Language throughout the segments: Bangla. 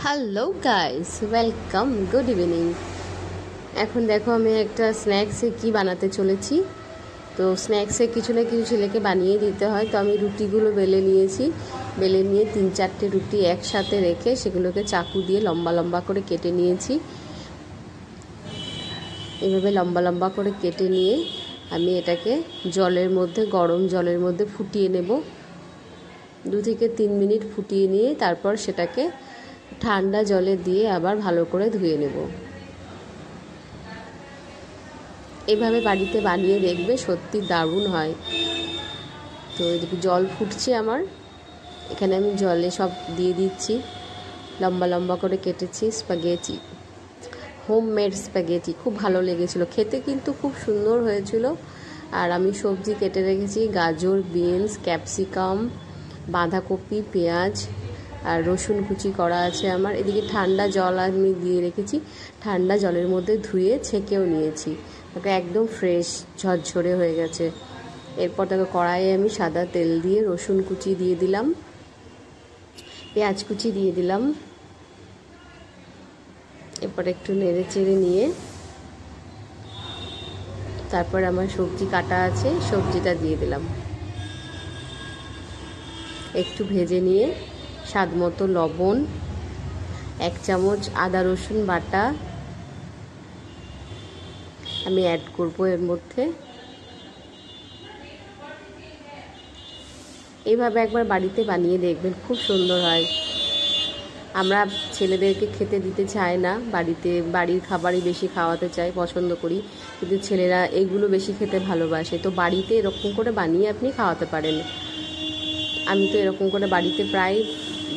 Hello guys, welcome, good evening. এখন দেখো আমি একটা স্ন্যাক্সে কি বানাতে চলেছি। তো স্ন্যাক্সে কিছু না কিছু ছেলেকে বানিয়ে দিতে হয়। তো আমি রুটিগুলো বেলে নিয়েছি। বেলে নিয়ে 3-4টে রুটি একসাথে রেখে সেগুলোকে চাকু দিয়ে লম্বা লম্বা করে কেটে নিয়েছি। এভাবে লম্বা লম্বা করে কেটে নিয়ে আমি এটাকে জলের মধ্যে, গরম জলের মধ্যে ফুটিয়ে নেব। 2 থেকে 3 মিনিট ফুটিয়ে নিয়ে তারপর সেটাকে ঠান্ডা জলে দিয়ে আবার ভালো করে ধুয়ে নেব। এভাবে বাড়িতে বানিয়ে দেখবে, সত্যি দারুণ হয়। তো এদিকে জল ফুটছে আমার, এখানে আমি জলে সব দিয়ে দিচ্ছি। লম্বা লম্বা করে কেটেছি স্প্যাগেটি, হোমমেড স্প্যাগেটি, খুব ভালো লেগেছিল খেতে, কিন্তু খুব সুন্দর হয়েছিল। আর আমি সবজি কেটে রেখেছি, গাজর, বিনস, ক্যাপসিকাম, বাঁধাকপি, পেঁয়াজ আর রসুন কুচি করা আছে আমার। এদিকে ঠান্ডা জল আমি দিয়ে রেখেছি, ঠান্ডা জলের মধ্যে ধুয়ে ছেঁকেও নিয়েছি, ওটা একদম ফ্রেশ ঝরঝরে হয়ে গেছে। এরপর তাকে কড়াইয়ে আমি সাদা তেল দিয়ে রসুন কুচি দিয়ে দিলাম, পেঁয়াজ কুচি দিয়ে দিলাম। এরপর একটু নেড়ে চেড়ে নিয়ে তারপর আমার সবজি কাটা আছে, সবজিটা দিয়ে দিলাম। একটু ভেজে নিয়ে স্বাদ মতো লবণ, 1 চামচ আদা রসুন বাটা আমি অ্যাড করব এর মধ্যে। এইভাবে একবার বাড়িতে বানিয়ে দেখবেন, খুব সুন্দর হয়। আমরা ছেলেদেরকে খেতে দিতে চাই না, বাড়ির খাবারই বেশি খাওয়াতে চাই, পছন্দ করি, কিন্তু ছেলেরা এগুলো বেশি খেতে ভালোবাসে। তো বাড়িতে এরকম করে বানিয়ে আপনি খাওয়াতে পারেন। আমি তো এরকম করে বাড়িতে প্রায়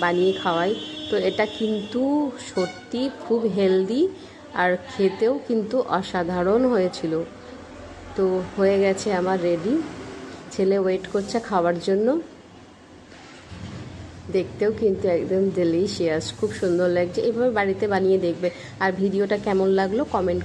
বানিয়ে খাওয়াই। তো এটা কিন্তু সত্যি খুব হেলদি আর খেতেও কিন্তু অসাধারণ হয়েছিল। তো হয়ে গেছে আমার রেডি, ছেলে ওয়েট করছে খাওয়ার জন্য। দেখতেও কিন্তু একদম ডেলিশিয়াস, খুব সুন্দর লাগছে। এভাবে বাড়িতে বানিয়ে দেখবে। আর ভিডিওটা কেমন লাগলো কমেন্ট